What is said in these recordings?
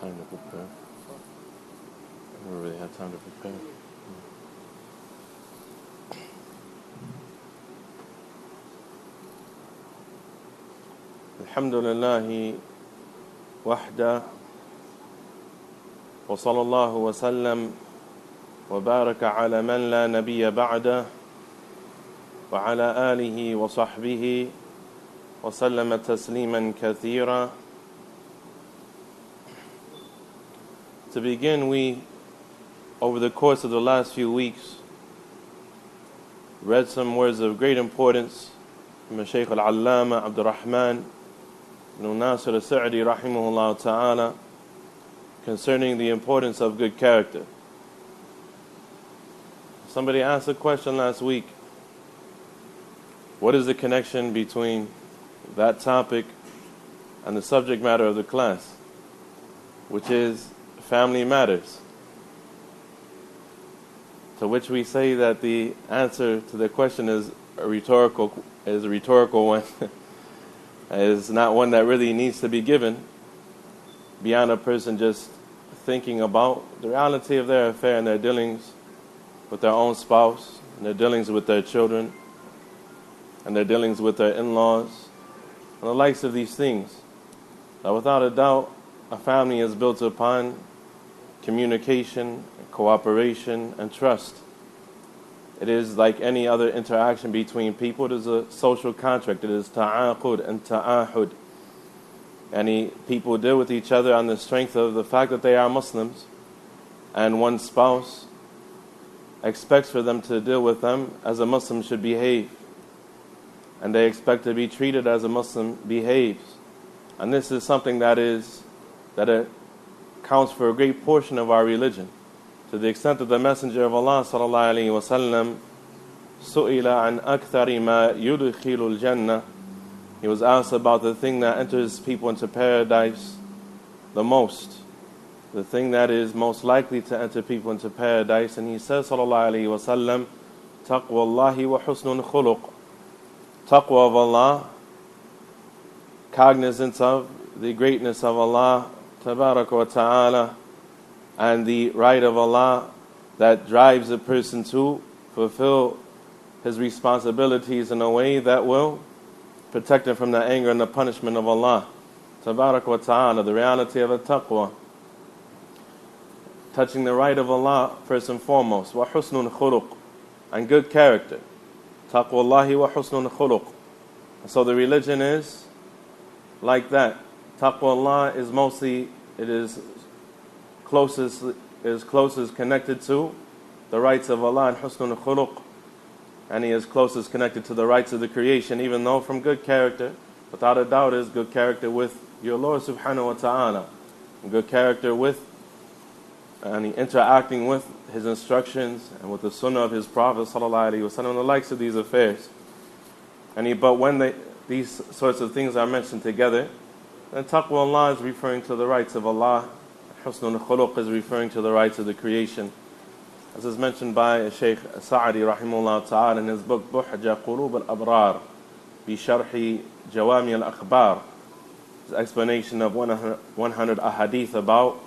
time to prepare. I never really had time to prepare. الحمد لله وحده وصلى الله وسلم وبارك على من لا نبي بعده وعلى آله وصحبه وسلم تسليما كثيرا. To begin, we, over the course of the last few weeks, read some words of great importance from Shaykh al-Allama Abdul Rahman ibn Nasir al-Sa'di rahimahullah ta'ala concerning the importance of good character. Somebody asked a question last week: what is the connection between that topic and the subject matter of the class, which is family matters? To which we say that the answer to the question is a rhetorical one. Is not one that really needs to be given beyond a person just thinking about the reality of their affair and their dealings with their own spouse, and their dealings with their children, and their dealings with their in-laws, and the likes of these things. Now, without a doubt, a family is built upon communication, cooperation, and trust. It is like any other interaction between people. It is a social contract. It is ta'aqud and ta'ahud. Any people deal with each other on the strength of the fact that they are Muslims, and one spouse expects for them to deal with them as a Muslim should behave, and they expect to be treated as a Muslim behaves. And this is something that it counts for a great portion of our religion, to the extent that the Messenger of Allah sallallahu alaihi wasallam su'ila an akthari ma yudkhilul jannah, he was asked about the thing that enters people into paradise the most, the thing that is most likely to enter people into paradise, and he says sallallahu alaihi wasallam, taqwallahi wa husnul khuluq, taqwa of Allah, cognizance of the greatness of Allah tabaraka wa ta'ala, and the right of Allah that drives a person to fulfill his responsibilities in a way that will protect him from the anger and the punishment of Allah tabaraka wa ta'ala. The reality of a taqwa, touching the right of Allah first and foremost. Wa husnul khuluq, and good character. Taqwallahi wa husnul khuluq. So the religion is like that. Taqwa Allah is mostly, it is closest connected to the rights of Allah and husnul khuluq, and he is closest connected to the rights of the creation, even though from good character, without a doubt, is good character with your Lord subhanahu wa ta'ala, good character with and interacting with his instructions and with the sunnah of his Prophet sallallahu alaihi wasallam, and the likes of these affairs. But when these sorts of things are mentioned together, then taqwa Allah is referring to the rights of Allah, husnul khuluq is referring to the rights of the creation. As is mentioned by Shaykh Sa'di rahimahullah ta'ala in his book Buhja Qulub al-Abrar bi Sharhi Jawami al-Akhbar, his explanation of 100 ahadith about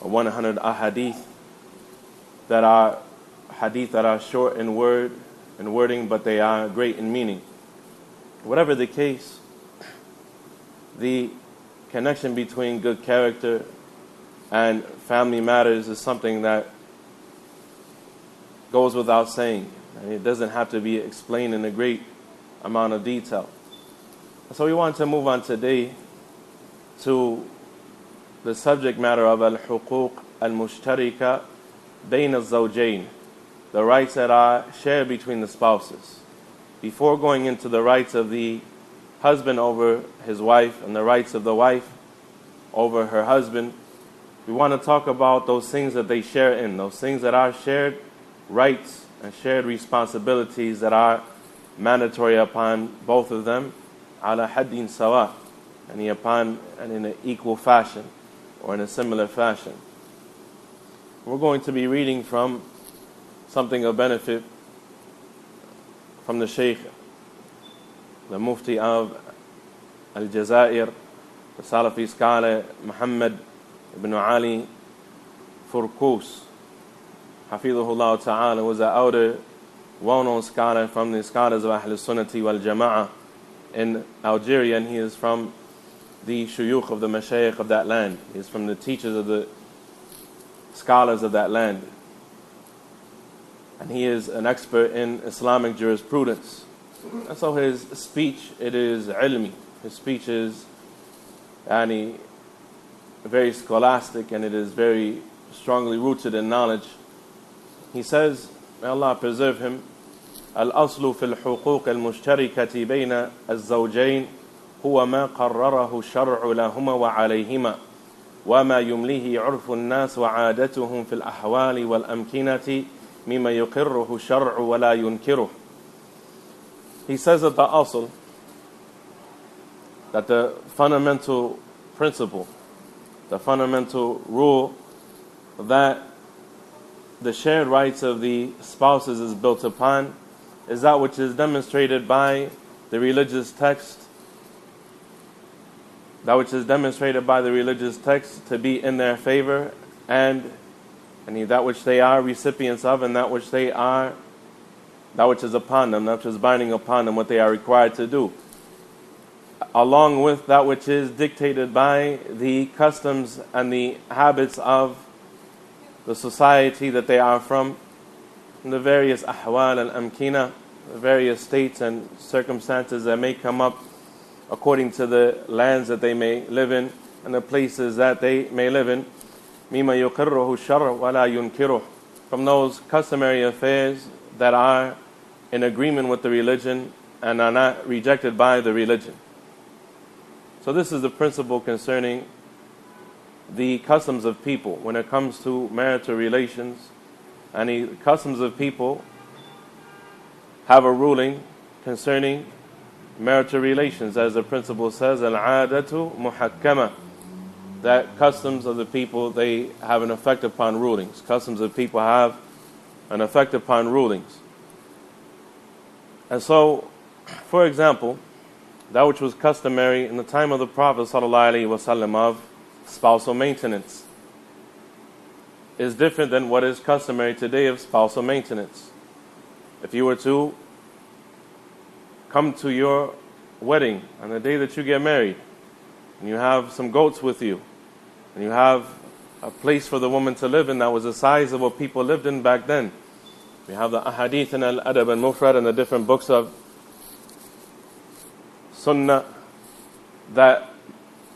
100 ahadith that are short in wording, but they are great in meaning. Whatever the case, the connection between good character and family matters is something that goes without saying. It doesn't have to be explained in a great amount of detail. So we want to move on today to the subject matter of al-huquq al-mushtarika bayn al-zawjayn, the rights that are shared between the spouses. Before going into the rights of the husband over his wife and the rights of the wife over her husband, we want to talk about those things that they share in, those things that are shared rights and shared responsibilities that are mandatory upon both of them, ala haddin sawa, and in an equal fashion or in a similar fashion. We're going to be reading from something of benefit from the Shaykh, the Mufti of al-Jaza'iree, the Salafi scholar Muhammad ibn Ali al-Ferkous, Hafidhahullah Ta'ala, was an elder, well-known scholar from the scholars of Ahl Sunnati wal Jama'ah in Algeria, and he is from the shuyukh of the mashayikh of that land. He is from the teachers of the scholars of that land. And he is an expert in Islamic jurisprudence. And so his speech, it is ilmi. His speech is very scholastic, and it is very strongly rooted in knowledge. He says, may Allah preserve him, الأصل في الحقوق المشتركة بين الزوجين هو ما قرره الشرع لهما وعليهما وما يمليه عرف الناس وعادتهم في الأحوال والأمكنة مما يقره الشرع ولا ينكره. He says that the asl, that the fundamental principle, the fundamental rule that the shared rights of the spouses is built upon is that which is demonstrated by the religious text, that which is demonstrated by the religious text to be in their favor, and that which they are recipients of, and that which is upon them, that which is binding upon them, what they are required to do, along with that which is dictated by the customs and the habits of the society that they are from, the various ahwal al-amkina, the various states and circumstances that may come up according to the lands that they may live in and the places that they may live in. مِمَّا يُقِرُّهُ الشَّرْعُ وَلَا يُنْكِرُهُ, from those customary affairs that are in agreement with the religion and are not rejected by the religion. So this is the principle concerning the customs of people when it comes to marital relations. And the customs of people have a ruling concerning marital relations, as the principle says, al-'adatu muhakkama, that customs of the people, they have an effect upon rulings. Customs of people have an effect upon rulings. And so, for example, that which was customary in the time of the Prophet ﷺ of spousal maintenance is different than what is customary today of spousal maintenance. If you were to come to your wedding on the day that you get married, and you have some goats with you, and you have a place for the woman to live in that was the size of what people lived in back then. We have the ahadith and al-adab al-mufrad and the different books of sunnah that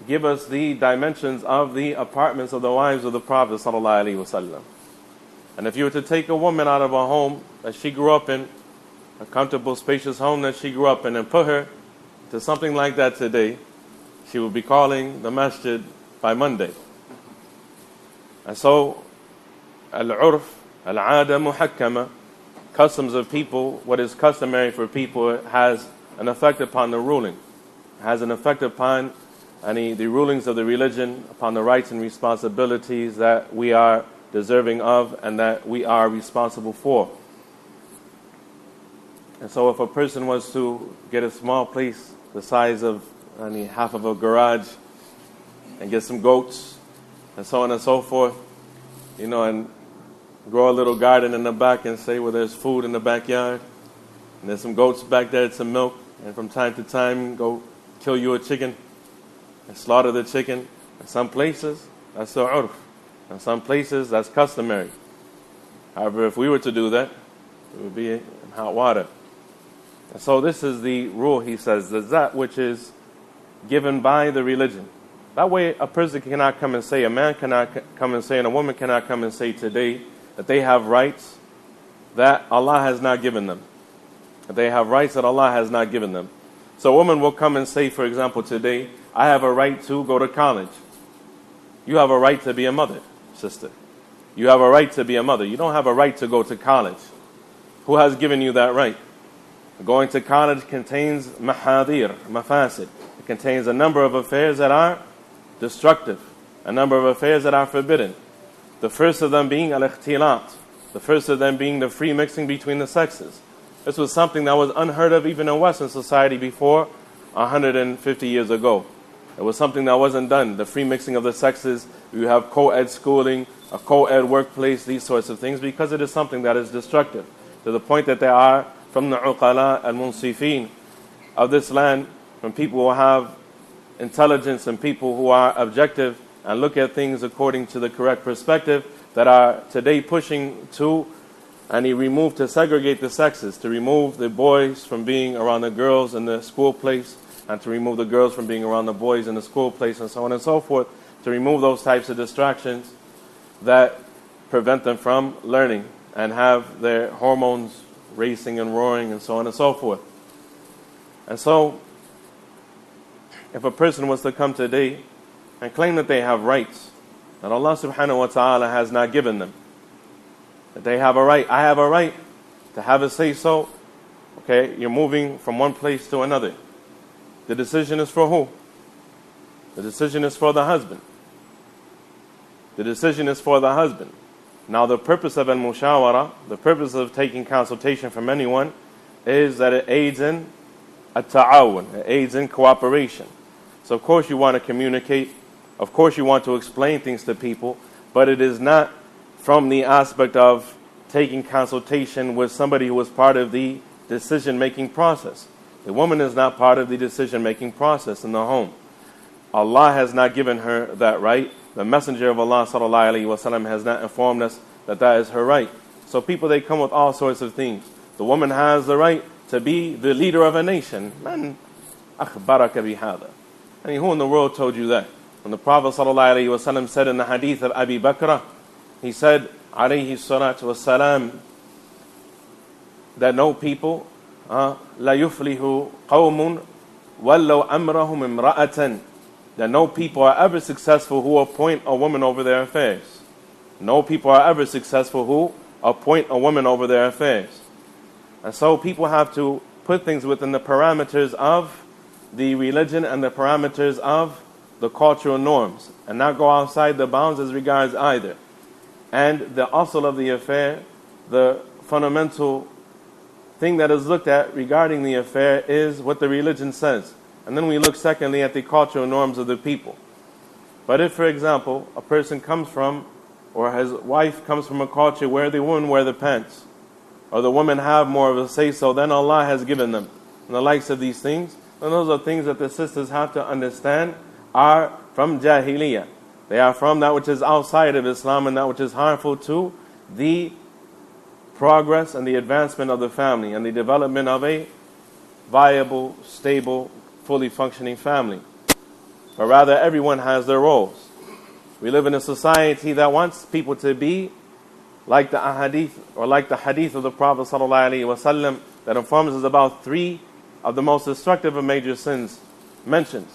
give us the dimensions of the apartments of the wives of the Prophet ﷺ. And if you were to take a woman out of a home that she grew up in, a comfortable, spacious home that she grew up in, and put her to something like that today, she would be calling the masjid by Monday. And so, al-urf, al-'ada muhakkama, customs of people, what is customary for people, has an effect upon the ruling, has an effect upon the rulings of the religion, upon the rights and responsibilities that we are deserving of and that we are responsible for. And so if a person was to get a small place the size of half of a garage and get some goats and so on and so forth, and grow a little garden in the back and say, well, there's food in the backyard and there's some goats back there, some milk, and from time to time go kill you a chicken and slaughter the chicken. In some places, that's the urf. In some places, that's customary. However, if we were to do that, it would be in hot water. And so this is the rule, he says, that which is given by the religion. That way a person cannot come and say, a man cannot come and say, and a woman cannot come and say today that they have rights that Allah has not given them. That they have rights that Allah has not given them. So a woman will come and say, for example, today, I have a right to go to college. You have a right to be a mother, sister. You have a right to be a mother. You don't have a right to go to college. Who has given you that right? Going to college contains mahadir, mafasid. It contains a number of affairs that are destructive, a number of affairs that are forbidden. The first of them being al-ikhtilat, the first of them being the free mixing between the sexes. This was something that was unheard of even in Western society before 150 years ago. It was something that wasn't done. The free mixing of the sexes, you have co-ed schooling, a co-ed workplace, these sorts of things, because it is something that is destructive. To the point that there are, from the uqala al-munsifin of this land, from people who have intelligence and people who are objective and look at things according to the correct perspective, that are today pushing to, and he removed to segregate the sexes, to remove the boys from being around the girls in the school place, and to remove the girls from being around the boys in the school place, and so on and so forth, to remove those types of distractions that prevent them from learning and have their hormones racing and roaring and so on and so forth. And so, if a person was to come today and claim that they have rights that Allah subhanahu wa ta'ala has not given them, that they have a right, I have a right to have a say-so, okay, you're moving from one place to another. The decision is for who? The decision is for the husband. The decision is for the husband. Now the purpose of al-mushawara, the purpose of taking consultation from anyone, is that it aids in at-ta'awun, it aids in cooperation. So of course you want to communicate, of course you want to explain things to people, but it is not from the aspect of taking consultation with somebody who is part of the decision-making process. The woman is not part of the decision-making process in the home. Allah has not given her that right. The Messenger of Allah sallallahu alaihi wasallam has not informed us that that is her right. So people, they come with all sorts of things. The woman has the right to be the leader of a nation. Man akhbaraka bihada. I mean, who in the world told you that? When the Prophet sallallahu alaihi wasallam said in the hadith of Abi Bakr, he said, alayhi salatu wassalam, that no people, la yuflihu qawmun wallau amrahum imra'atan, that no people are ever successful who appoint a woman over their affairs. No people are ever successful who appoint a woman over their affairs. And so people have to put things within the parameters of the religion and the parameters of the cultural norms, and not go outside the bounds as regards either. And the asl of the affair, the fundamental thing that is looked at regarding the affair is what the religion says. And then we look secondly at the cultural norms of the people. But if, for example, a person comes from, or his wife comes from a culture where the women wear the pants, or the women have more of a say-so than Allah has given them, and the likes of these things, then those are things that the sisters have to understand are from Jahiliyyah. They are from that which is outside of Islam and that which is harmful to the progress and the advancement of the family and the development of a viable, stable, fully functioning family. But rather, everyone has their roles. We live in a society that wants people to be like the ahadith, or like the hadith of the Prophet ﷺ that informs us about three of the most destructive of major sins mentioned.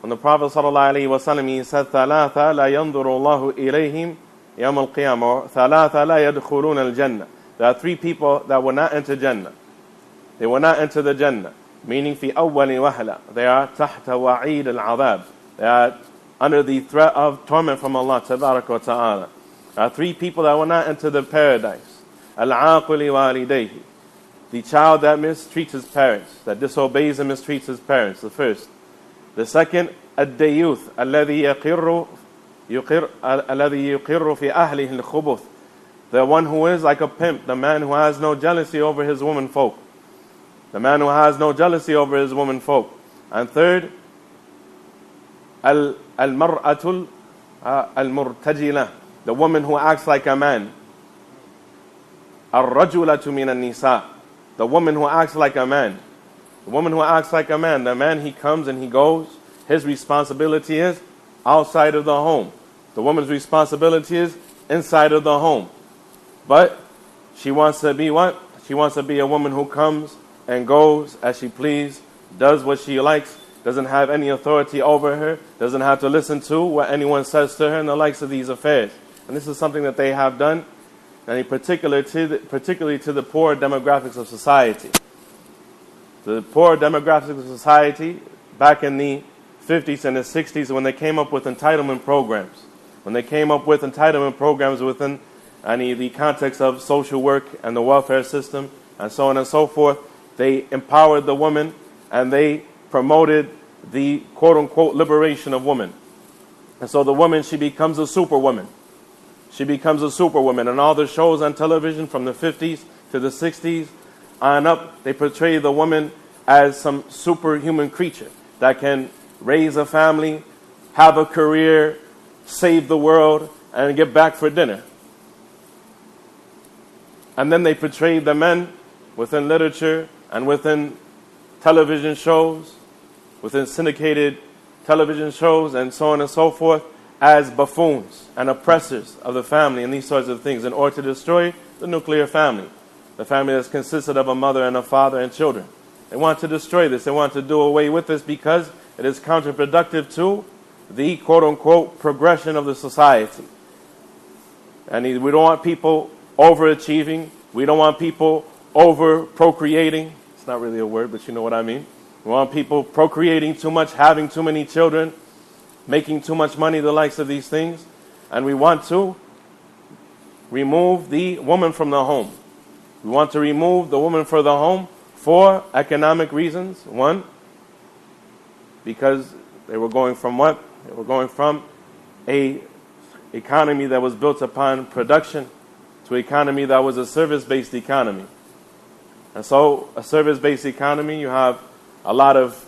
When the Prophet ﷺ, he said, ثَلَاثَ لَا يَنْظُرُ اللَّهُ إِلَيْهِمْ يَوْمَ الْقِيَامَةِ, or ثَلَاثَ لَا يَدْخُلُونَ الْجَنَّةِ. There are three people that will not enter Jannah. They will not enter the Jannah. Meaning, في أول وهلة, they are تحت وعيد العذاب. They are under the threat of torment from Allah تبارك وتعالى. There are three people that will not enter the paradise. العاقل والديه, the child that mistreats his parents, that disobeys and mistreats his parents, the first. The second, الديوث الذي يقر في أهله الخبث, the one who is like a pimp, the man who has no jealousy over his woman folk. The man who has no jealousy over his woman folk. And third, al-mar'atul al-murtajila, the woman who acts like a man. Ar-rajulatu min an-nisa, the woman who acts like a man. The woman who acts like a man, the man, he comes and he goes. His responsibility is outside of the home. The woman's responsibility is inside of the home. But she wants to be what? She wants to be a woman who comes and goes as she please, does what she likes, doesn't have any authority over her, doesn't have to listen to what anyone says to her, and the likes of these affairs. And this is something that they have done, and particularly to the poor demographics of society. The poor demographics of society, back in the 50s and the 60s, when they came up with entitlement programs, within the context of social work and the welfare system and so on and so forth, they empowered the woman and they promoted the quote-unquote liberation of women. And so the woman, she becomes a superwoman. She becomes a superwoman. And all the shows on television from the 50s to the 60s on up, they portray the woman as some superhuman creature that can raise a family, have a career, save the world, and get back for dinner. And then they portray the men within literature and within television shows, within syndicated television shows and so on and so forth, as buffoons and oppressors of the family and these sorts of things in order to destroy the nuclear family, the family that's consisted of a mother and a father and children. They want to destroy this. They want to do away with this because it is counterproductive to the quote-unquote progression of the society. And we don't want people overachieving. We don't want people over-procreating. It's not really a word, but you know what I mean. We want people procreating too much, having too many children, making too much money, the likes of these things. And we want to remove the woman from the home. We want to remove the woman from the home for economic reasons. One, because they were going from what? They were going from a economy that was built upon production to an economy that was a service-based economy. And so a service-based economy, you have a lot of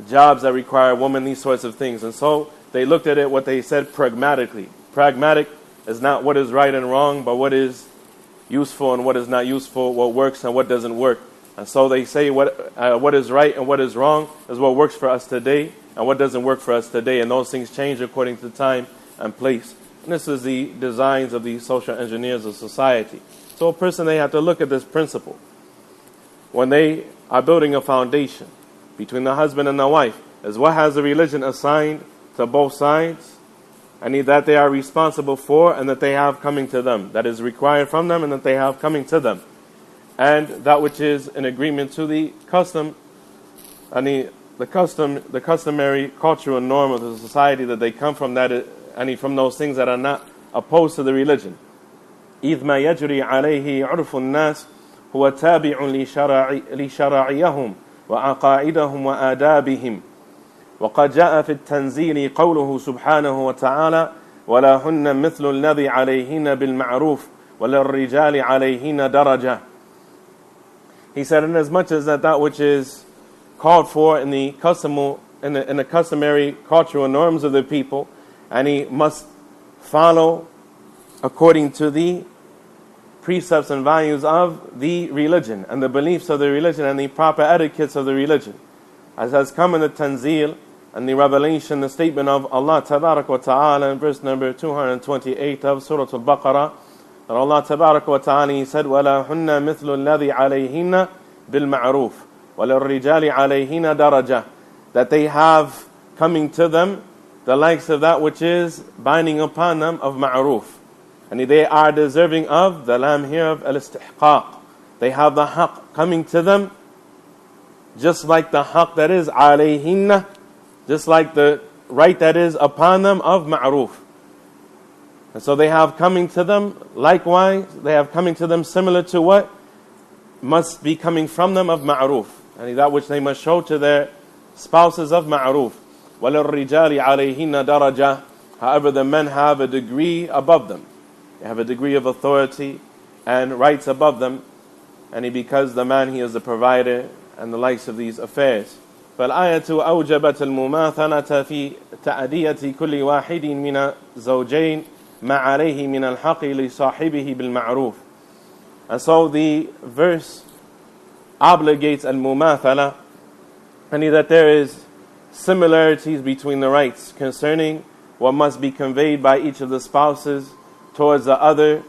jobs that require a woman, these sorts of things. And so they looked at it, what they said, pragmatically. Pragmatic is not what is right and wrong, but what is useful and what is not useful, what works and what doesn't work. And so they say what is right and what is wrong is what works for us today and what doesn't work for us today. And those things change according to time and place. And this is the designs of the social engineers of society. So a person, they have to look at this principle. When they are building a foundation between the husband and the wife, is what has the religion assigned to both sides, and that they are responsible for and that they have coming to them, that is required from them and that they have coming to them. And that which is in agreement to the custom, the customary cultural norm of the society that they come from, from those things that are not opposed to the religion. إِذْ مَا يَجْرِي عَلَيْهِ عُرْفُ النَّاسِ هُوَ تَابِعٌ لِشَرَائِيَهُمْ وَعَقَائِدَهُمْ وَآدَابِهِمْ وقد جاء في التنزيل قوله سبحانه وتعالى ولهن مثل الذي عليهن بالمعروف وللرجال عليهن درجة. He said, inasmuch as that which is called for in the customary cultural norms of the people, and he must follow according to the precepts and values of the religion and the beliefs of the religion and the proper etiquettes of the religion, as has come in the Tanzil and the revelation, the statement of Allah Tabarak wa Ta'ala in verse number 228 of Surah Al-Baqarah, that Allah Tabarak wa Ta'ala, He said, وَلَهُنَّ مِثْلُ الَّذِي عَلَيْهِنَّ بِالْمَعْرُوفِ وَلِلرِّجَالِ عَلَيْهِنَّ دَرَجَةً, that they have coming to them the likes of that which is binding upon them of ma'ruf. And they are deserving of the lam here of al-istihqaq. They have the haqq coming to them, just like the haqq that is alayhinna, just like the right that is upon them of ma'ruf. And so they have coming to them, likewise, they have coming to them similar to what must be coming from them of ma'ruf. And that which they must show to their spouses of ma'ruf. وَلِلرِّجَالِ عَلَيْهِنَّ دَرَجَةً. However, the men have a degree above them. They have a degree of authority and rights above them. And because the man, he is the provider and the likes of these affairs. فالآية أوجبت المماثلة في تأدية كل واحد من زوجين ما عليه من الحق لصاحبه بالمعروف. And so the verse obligates al-mumathala, and that there is similarities between the rights concerning what must be conveyed by each of the spouses towards the other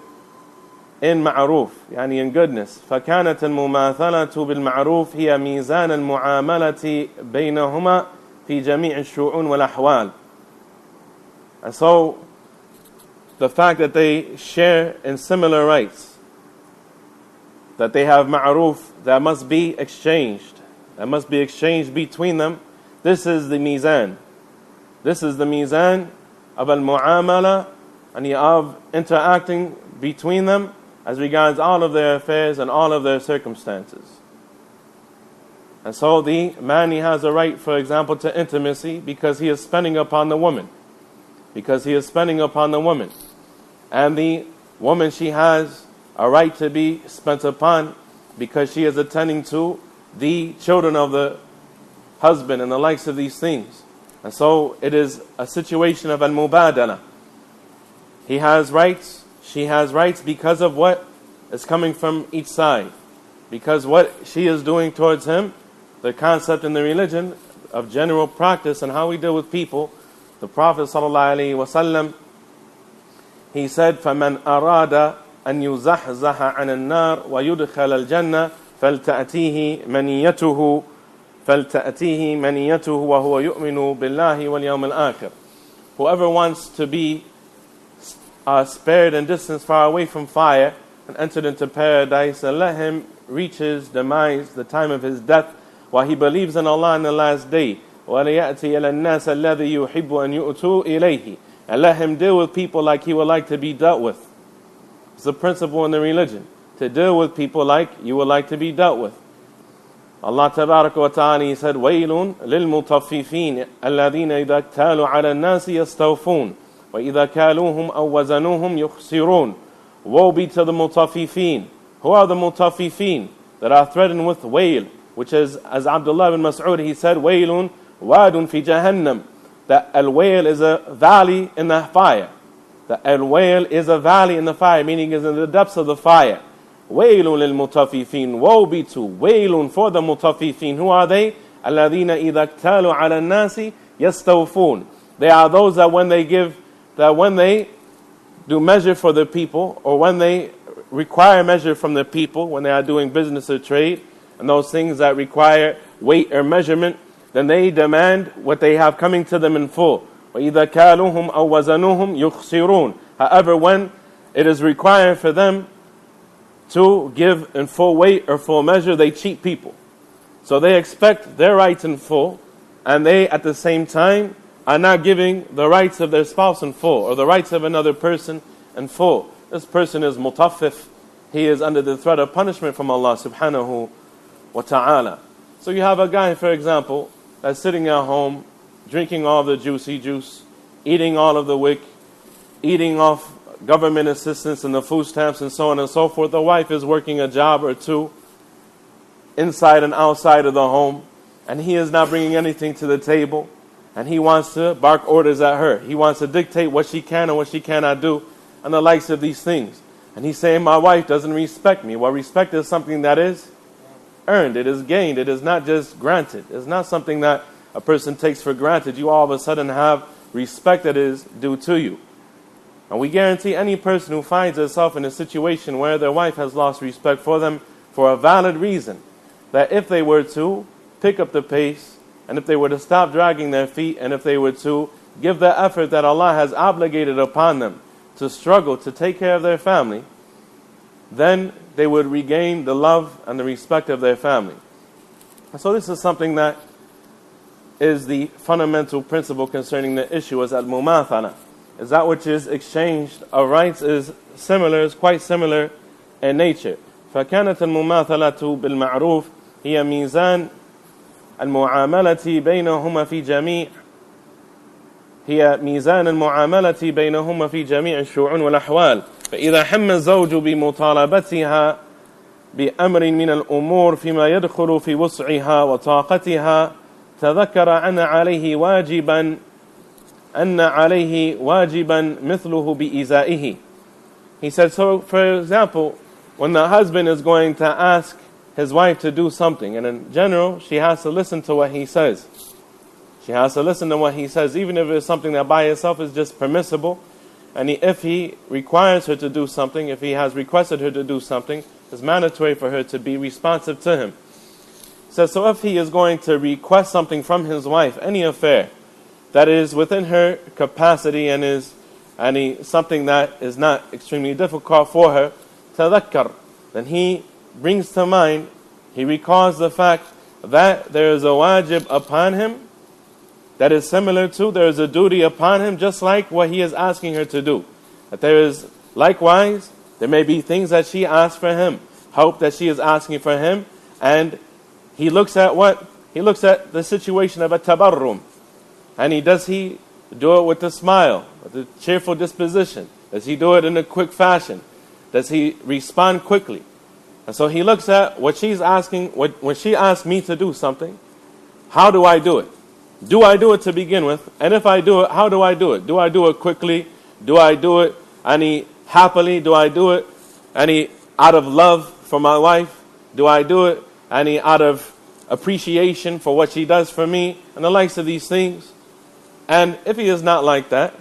in ma'ruf, يعني in goodness. فكانت المماثلة بالمعروف هي ميزان المعاملة بينهما في جميع الشؤون والأحوال. And so the fact that they share in similar rights, that they have ma'ruf that must be exchanged, between them, this is the mizan. This is the mizan of al-mu'amala, and of interacting between them as regards all of their affairs and all of their circumstances. And so the man, he has a right, for example, to intimacy because he is spending upon the woman. Because he is spending upon the woman. And the woman, she has a right to be spent upon because she is attending to the children of the husband and the likes of these things. And so it is a situation of al-mubadala. He has rights, she has rights because of what is coming from each side. Because what she is doing towards him, the concept in the religion of general practice and how we deal with people, the Prophet ﷺ, he said, فَمَنْ أَرَادَ أَنْ يُزَحْزَحَ عَنَ النَّارِ وَيُدْخَلَ الْجَنَّةِ فَلْتَأْتِيهِ مَنِيَّتُهُ وَهُوَ يُؤْمِنُ بِاللَّهِ وَالْيَوْمِ الْآخِرِ. Whoever wants to be spared and distanced far away from fire and entered into paradise, and let him reach his demise, the time of his death, while he believes in Allah in the last day. وَلَيَأْتِيَ النَّاسَ الَّذِي يُحِبُّ أَنْ يُؤْتُوا إِلَيْهِ. And let him deal with people like he would like to be dealt with. It's a principle in the religion, to deal with people like you would like to be dealt with. Allah Tabaraka wa Ta'ala, he said, وَيْلٌ لِلْمُطَفِّفِينَ الَّذِينَ إِذَا اكْتَالُوا عَلَى النَّاسِ يَسْتَوْفُونَ وَإِذَا كَالُوهُمْ أَوْ وَزَنُوهُمْ يُخْسِرُونَ. Woe be to the mutaffifin. Who are the mutaffifin? That are threatened with wail, which is, as Abdullah ibn Mas'ud, he said, wailun wadun fi jahannam. That al-wail is a valley in the fire. That al-wail is a valley in the fire, meaning is in the depths of the fire. Wailun lil mutaffifin. Woe be to, wailun for the mutaffifin. Who are they? Alladhina idha iktalu ala nasi yastawfun. They are those that when they do measure for the people, or when they require measure from the people, when they are doing business or trade, and those things that require weight or measurement, then they demand what they have coming to them in full. وَإِذَا كَالُوهُمْ أَوْ وَزَنُوهُمْ يُخْسِرُونَ. However, when it is required for them to give in full weight or full measure, they cheat people. So they expect their rights in full, and they at the same time are not giving the rights of their spouse in full, or the rights of another person in full. This person is mutaffif. He is under the threat of punishment from Allah subhanahu wa ta'ala. So you have a guy, for example, that's sitting at home, drinking all the juicy juice, eating all of the wick, eating off government assistance and the food stamps and so on and so forth. The wife is working a job or two inside and outside of the home, and he is not bringing anything to the table. And he wants to bark orders at her. He wants to dictate what she can and what she cannot do, and the likes of these things. And he's saying, my wife doesn't respect me. Well, respect is something that is earned. It is gained. It is not just granted. It's not something that a person takes for granted. You all of a sudden have respect that is due to you. And we guarantee any person who finds herself in a situation where their wife has lost respect for them for a valid reason, that if they were to pick up the pace, and if they were to stop dragging their feet, and if they were to give the effort that Allah has obligated upon them to struggle to take care of their family, then they would regain the love and the respect of their family. And so this is something that is the fundamental principle concerning the issue as al-mumathala. Is that which is exchanged of rights is similar, is quite similar in nature. فَكَانَتْ الْمُمَاثَلَةُ بِالْمَعْرُوفِ هِيَ مِيزَانٌ المعاملة بينهما في جميع هي ميزان المعاملة بينهما في جميع الشؤون والأحوال. فإذا حم الزوج بمطالبتها بأمر من الأمور فيما يدخل في وسعها وطاقتها تذكر أن عليه واجبا مثله بإزائه. He said, so for example, when the husband is going to ask his wife to do something, and in general, she has to listen to what he says. She has to listen to what he says, even if it's something that by itself is just permissible. And if he requires her to do something, if he has requested her to do something, it's mandatory for her to be responsive to him. So if he is going to request something from his wife, any affair that is within her capacity and is something that is not extremely difficult for her, tadhakkar, then he brings to mind, he recalls the fact that there is a wajib upon him that is similar to, there is a duty upon him just like what he is asking her to do. That there is, likewise, there may be things that she asks for him, help that she is asking for him, and he looks at what? He looks at the situation of a tabarrum. And does he do it with a smile, with a cheerful disposition? Does he do it in a quick fashion? Does he respond quickly? And so he looks at what she's asking, when she asks me to do something, how do I do it? Do I do it to begin with? And if I do it, how do I do it? Do I do it quickly? Do I do it happily? Do I do it out of love for my wife? Do I do it out of appreciation for what she does for me? And the likes of these things. And if he is not like that,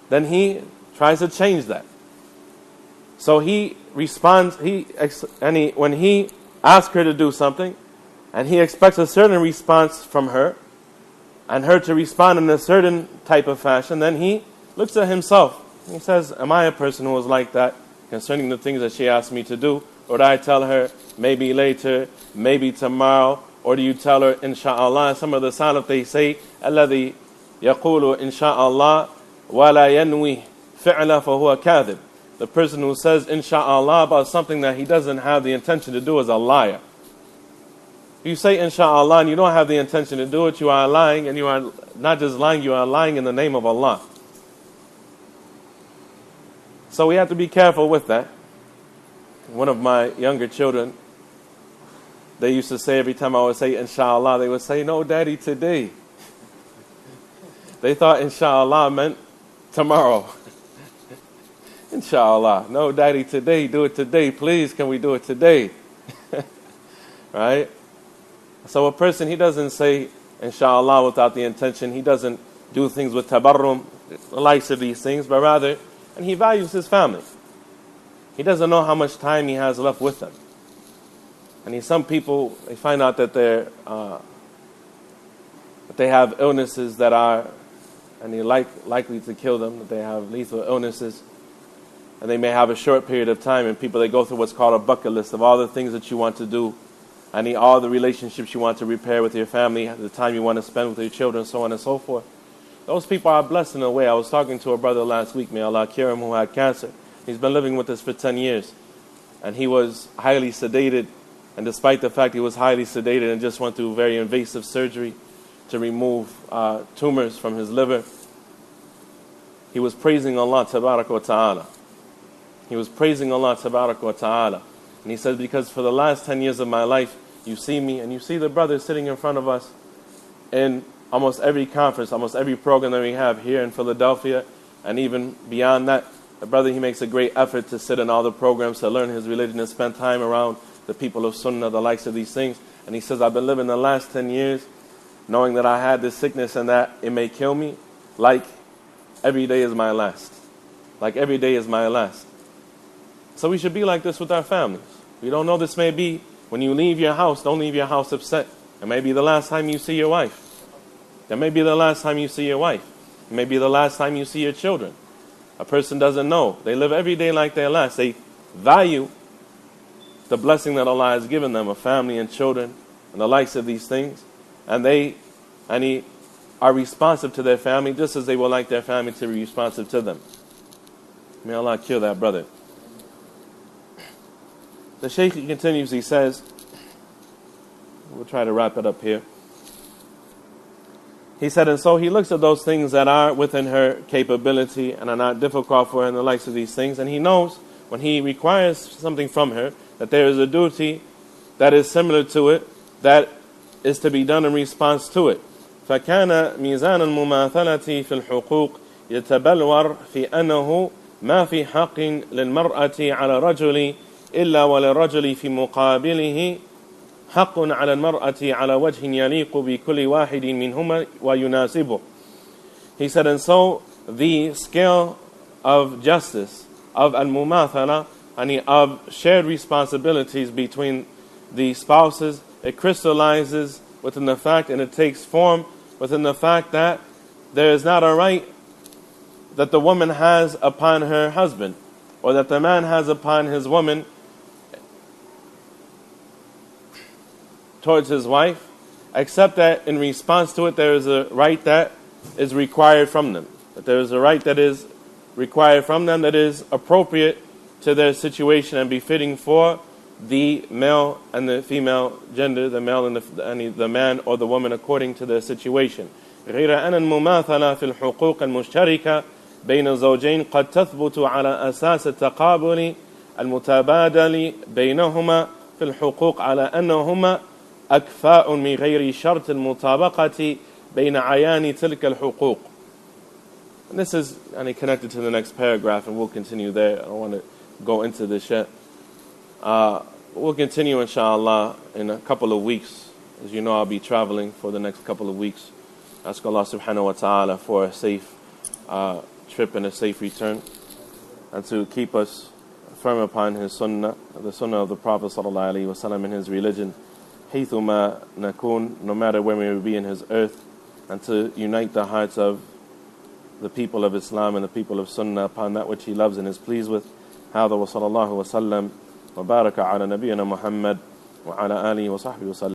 then he tries to change that. So he responds, when he asks her to do something, and he expects a certain response from her, and her to respond in a certain type of fashion, then he looks at himself. He says, am I a person who is like that concerning the things that she asked me to do? Or do I tell her, maybe later, maybe tomorrow? Or do you tell her, insha'Allah? Some of the Salaf, they say, الَّذِي يَقُولُ insha'Allah وَلَا يَنْوِي فِعْلَ فَهُوَ كَاذِبٌ. The person who says insha'Allah about something that he doesn't have the intention to do is a liar. If you say insha'Allah and you don't have the intention to do it, you are lying, and you are not just lying, you are lying in the name of Allah. So we have to be careful with that. One of my younger children, they used to say every time I would say insha'Allah, they would say, no, Daddy, today. They thought insha'Allah meant tomorrow. Insha'Allah. No, Daddy, today. Do it today. Please, can we do it today? Right? So a person, he doesn't say insha'Allah without the intention. He doesn't do things with tabarrum, the likes of these things, but rather, and he values his family. He doesn't know how much time he has left with them. And some people, they find out that that they have illnesses that are likely to kill them, that they have lethal illnesses, and they may have a short period of time, and people, they go through what's called a bucket list of all the things that you want to do, and all the relationships you want to repair with your family, the time you want to spend with your children, so on and so forth. Those people are blessed in a way. I was talking to a brother last week, may Allah cure him, who had cancer. He's been living with us for 10 years, and he was highly sedated, and despite the fact he was highly sedated and just went through very invasive surgery to remove tumors from his liver, he was praising Allah tabarak wa ta'ala. He was praising Allah tabarak wa ta'ala. And he said, because for the last 10 years of my life, you see me, and you see the brothers sitting in front of us in almost every conference, almost every program that we have here in Philadelphia, and even beyond that. The brother, he makes a great effort to sit in all the programs, to learn his religion, and spend time around the people of Sunnah, the likes of these things. And he says, I've been living the last 10 years knowing that I had this sickness and that it may kill me, like every day is my last. Like every day is my last. So we should be like this with our families. We don't know, this may be, when you leave your house, don't leave your house upset. It may be the last time you see your wife. That may be the last time you see your wife. It may be the last time you see your children. A person doesn't know. They live every day like their last. They value the blessing that Allah has given them, a family and children, and the likes of these things. And they are responsive to their family just as they would like their family to be responsive to them. May Allah cure that brother. The Shaykh continues, he says, we'll try to wrap it up here. He said, and so he looks at those things that are within her capability and are not difficult for her and the likes of these things, and he knows when he requires something from her that there is a duty that is similar to it that is to be done in response to it. فكان ميزان المماثلة في الحقوق يتبلور في أنه ما في حق للمرأة على رجل إلا وللرجل في مقابله حق على المرأة على وجه يليق بكل واحد منهما ويناسبه. He said, and so the scale of justice, of al-mumathala, of shared responsibilities between the spouses, it crystallizes within the fact, and it takes form within the fact that there is not a right that the woman has upon her husband, or that the man has upon his woman towards his wife, except that in response to it there is a right that is required from them. That there is a right that is required from them that is appropriate to their situation and befitting for the male and the female gender, the male and the man or the woman according to their situation. غير أن المماثلة في الحقوق المشتركة بين الزوجين قد تثبت على أساس التقابل المتبادل بينهما في الحقوق على أنهما أكفاء من غير شرط المطابقة بين عيان تلك الحقوق. And this is connected to the next paragraph, and we'll continue there. I don't want to go into this yet. We'll continue, inshallah, in a couple of weeks. As you know, I'll be traveling for the next couple of weeks. Ask Allah subhanahu wa ta'ala for a safe trip and a safe return, and to keep us firm upon his sunnah, the sunnah of the Prophet sallallahu alaihi wasallam, in his religion, haythuma nakun, no matter where we may be in his earth, and to unite the hearts of the people of Islam and the people of Sunnah upon that which he loves and is pleased with. هذا وصلى الله وسلم وبارك على نبينا محمد وعلى آله وصحبه وسلم.